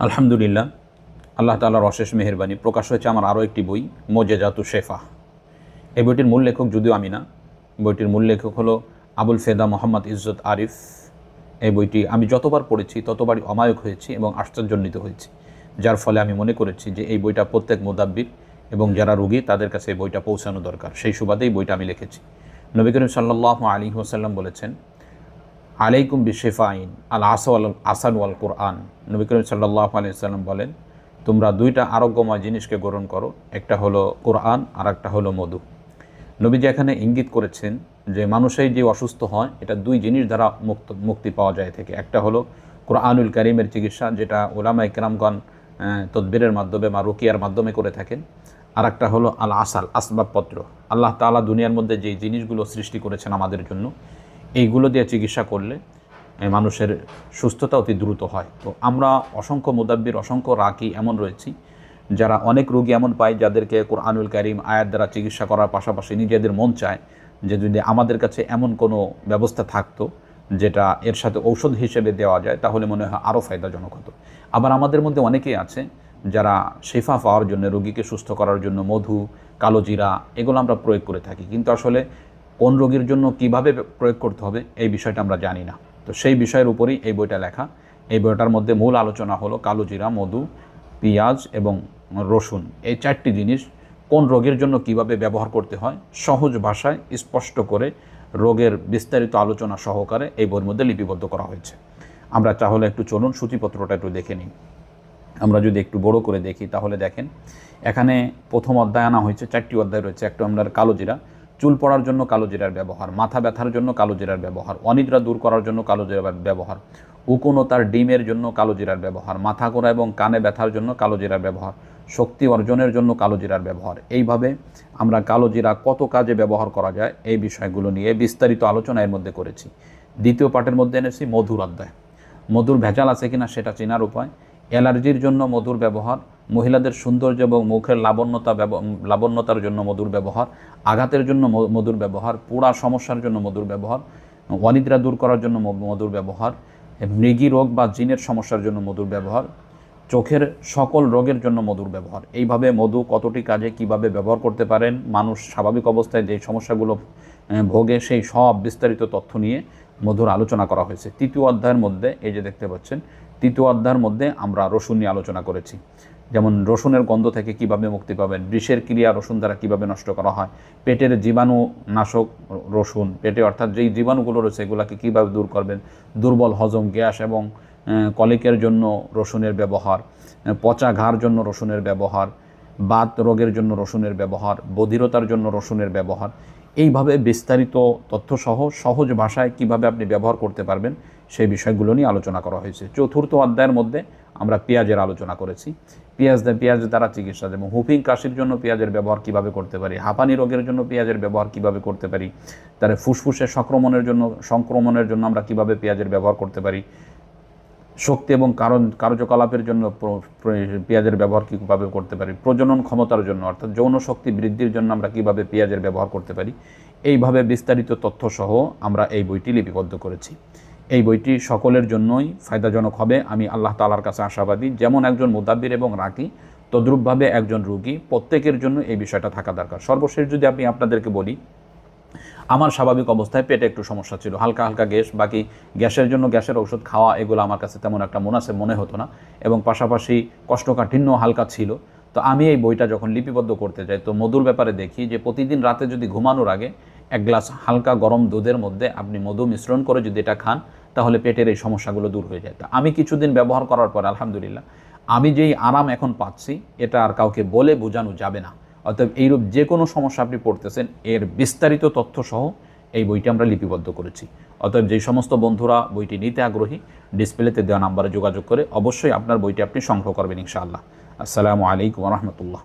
আলহামদুলিল্লাহ, আল্লাহ তাআলার অশেষ মেহেরবানি প্রকাশ হয়েছে আমার আরও একটি বই মোজেজাতু শেফা। এই বইটির মূল লেখক যদিও আমি না, বইটির মূল লেখক হলো আবুল ফেদা মোহাম্মদ ইজ্জত আরিফ। এই বইটি আমি যতবার পড়েছি ততবারই অমায়ক হয়েছি এবং আশ্চর্যান্বিত হয়েছি, যার ফলে আমি মনে করেছি যে এই বইটা প্রত্যেক মুদাব্বির এবং যারা রোগী তাদের কাছে এই বইটা পৌঁছানো দরকার। সেই সুবাদেই বইটা আমি লিখেছি। নবী করিম সাল্লাল্লাহু আলাইহি ওয়াসাল্লাম বলেছেন, আলাইকুম বিশেফাইন আল আসান ওয়াল কোরআন। নবী করিম সাল্লাল্লাহু আলাইহি ওয়াসাল্লাম বলেন, তোমরা দুইটা আরোগ্যময় জিনিসকে গ্রহণ করো, একটা হলো কোরআন আর একটা হলো মধু। নবীজি এখানে ইঙ্গিত করেছেন যে মানুষই যে অসুস্থ হয় এটা দুই জিনিস দ্বারা মুক্তি পাওয়া যায় থেকে। একটা হলো কোরআনুল কারীমের চিকিৎসা, যেটা উলামায়ে কেরামগণ তদবিরের মাধ্যমে বা রুকিয়ার মাধ্যমে করে থাকেন। আর একটা হলো আল আসবাবপত্র। আল্লাহ তাআলা দুনিয়ার মধ্যে যেই জিনিসগুলো সৃষ্টি করেছেন আমাদের জন্য, এইগুলো দিয়ে চিকিৎসা করলে মানুষের সুস্থতা অতি দ্রুত হয়। তো আমরা অসংখ্য মুদাব্বির, অসংখ্য রাকি এমন রয়েছি যারা অনেক রোগী এমন পায় যাদেরকে কোরআনুল কারীম আয়াত দ্বারা চিকিৎসা করার পাশাপাশি নিজেদের মন চায় যে যদি আমাদের কাছে এমন কোনো ব্যবস্থা থাকতো যেটা এর সাথে ঔষধ হিসেবে দেওয়া যায় তাহলে মনে হয় আরও ফায়দাজনক হতো। আবার আমাদের মধ্যে অনেকেই আছে যারা শেফা পাওয়ার জন্য, রোগীকে সুস্থ করার জন্য মধু, কালোজিরা এগুলো আমরা প্রয়োগ করে থাকি, কিন্তু আসলে কোন রোগীর জন্য কিভাবে প্রয়োগ করতে হবে এই বিষয়টা আমরা জানি না। তো সেই বিষয়ের উপরই এই বইটা লেখা। এই বইটার মধ্যে মূল আলোচনা হলো কালোজিরা, মধু, পেঁয়াজ এবং রসুন, এই চারটি জিনিস কোন রোগের জন্য কিভাবে ব্যবহার করতে হয় সহজ ভাষায় স্পষ্ট করে রোগের বিস্তারিত আলোচনা সহকারে এই বইয়ের মধ্যে লিপিবদ্ধ করা হয়েছে। আমরা তাহলে একটু চলুন সূচিপত্রটা একটু দেখে নিই। আমরা যদি একটু বড় করে দেখি তাহলে দেখেন এখানে প্রথম অধ্যায় আনা হয়েছে, চারটি অধ্যায় রয়েছে। একটা আমরা কালোজিরা, চুল পড়ার জন্য কালোজিরার ব্যবহার, মাথা ব্যথার জন্য কালোজিরার ব্যবহার, অনিদ্রা দূর করার জন্য কালোজিরার ব্যবহার, উকুনতার ডিমের জন্য কালোজিরার ব্যবহার, মাথা গোড়া এবং কানে ব্যথার জন্য কালোজিরার ব্যবহার, শক্তি অর্জনের জন্য কালোজিরার ব্যবহার। এইভাবে আমরা কালোজিরা কত কাজে ব্যবহার করা যায় এই বিষয়গুলো নিয়ে বিস্তারিত আলোচনা এর মধ্যে করেছি। দ্বিতীয় পাঠের মধ্যে এনেছি মধুর অধ্যায়। মধুর ভেজাল আছে কিনা সেটা চেনার উপায়, অ্যালার্জির জন্য মধুর ব্যবহার, মহিলাদের সৌন্দর্য এবং মুখের লাবণ্যতার জন্য মধুর ব্যবহার, আঘাতের জন্য মধুর ব্যবহার, পোড়া সমস্যার জন্য মধুর ব্যবহার, অনিদ্রা দূর করার জন্য মধুর ব্যবহার, মৃগী রোগ বা জিনের সমস্যার জন্য মধুর ব্যবহার, চোখের সকল রোগের জন্য মধুর ব্যবহার। এইভাবে মধু কতটি কাজে কিভাবে ব্যবহার করতে পারেন, মানুষ স্বাভাবিক অবস্থায় যে সমস্যাগুলো ভোগে সেই সব বিস্তারিত তথ্য নিয়ে মধুর আলোচনা করা হয়েছে। তৃতীয় অধ্যায়ের মধ্যে এই যে দেখতে পাচ্ছেন, তৃতীয় অধ্যায়ের মধ্যে আমরা রসুন নিয়ে আলোচনা করেছি। যেমন রসুনের গন্ধ থেকে কিভাবে মুক্তি পাবেন, বিষের ক্রিয়া রসুন দ্বারা কিভাবে নষ্ট করা হয়, পেটের জীবাণুনাশক রসুন, পেটে অর্থাৎ যেই জীবাণুগুলো রয়েছে এগুলোকে কীভাবে দূর করবেন, দুর্বল হজম, গ্যাস এবং কলিকের জন্য রসুনের ব্যবহার, পচা ঘাড় জন্য রসুনের ব্যবহার, বাত রোগের জন্য রসুনের ব্যবহার, বধিরতার জন্য রসুনের ব্যবহার। এইভাবে বিস্তারিত তথ্যসহ সহজ ভাষায় কিভাবে আপনি ব্যবহার করতে পারবেন সেই বিষয়গুলো নিয়ে আলোচনা করা হয়েছে। চতুর্থ অধ্যায়ের মধ্যে আমরা পেঁয়াজের আলোচনা করেছি। পেঁয়াজ দ্বারা চিকিৎসা, যেমন হুপিং কাশির জন্য পেঁয়াজের ব্যবহার কিভাবে করতে পারি, হাঁপানি রোগের জন্য পেঁয়াজের ব্যবহার কিভাবে করতে পারি, তার ফুসফুসের সংক্রমণের জন্য আমরা কিভাবে পেঁয়াজের ব্যবহার করতে পারি, শক্তি এবং কার্যকলাপের জন্য পেঁয়াজের ব্যবহার কীভাবে করতে পারি, প্রজনন ক্ষমতার জন্য অর্থাৎ যৌন শক্তি বৃদ্ধির জন্য আমরা কীভাবে পেঁয়াজের ব্যবহার করতে পারি। এইভাবে বিস্তারিত তথ্যসহ আমরা এই বইটি লিপিবদ্ধ করেছি। এই বইটি সকলের জন্যই ফায়দাজনক হবে আমি আল্লাহ তাআলার কাছে আশাবাদী। যেমন একজন মুদাব্বির এবং রাকি, তদ্রূপভাবে একজন রোগী, প্রত্যেকের জন্য এই বিষয়টা থাকা দরকার। সর্বশেষ যদি আমি আপনাদেরকে বলি, আমার স্বাভাবিক অবস্থায় পেটে একটু সমস্যা ছিল, হালকা হালকা গ্যাস, বাকি গ্যাসের জন্য গ্যাসের ওষুধ খাওয়া এগুলো আমার কাছে তেমন একটা মুনাসেব মনে হতো না এবং পাশাপাশি কোষ্ঠকাঠিন্য হালকা ছিল। তো আমি এই বইটা যখন লিপিবদ্ধ করতে যাই তো মধুর ব্যাপারে দেখি যে প্রতিদিন রাতে যদি ঘুমানোর আগে এক গ্লাস হালকা গরম দুধের মধ্যে আপনি মধু মিশ্রণ করে যদি এটা খান তাহলে পেটের এই সমস্যাগুলো দূর হয়ে যায়। তো আমি কিছুদিন ব্যবহার করার পর আলহামদুলিল্লাহ আমি যেই আরাম এখন পাচ্ছি এটা আর কাউকে বলে বোঝানো যাবে না। অতএব এইরূপ যে কোনো সমস্যা আপনি পড়তেছেন এর বিস্তারিত তথ্যসহ এই বইটি আমরা লিপিবদ্ধ করেছি। অতএব যেই সমস্ত বন্ধুরা বইটি নিতে আগ্রহী ডিসপ্লেতে দেওয়া নাম্বারে যোগাযোগ করে অবশ্যই আপনার বইটি আপনি সংগ্রহ করবেন ইনশাআল্লাহ। আসসালামু আলাইকুম ওয়া রাহমাতুল্লাহ।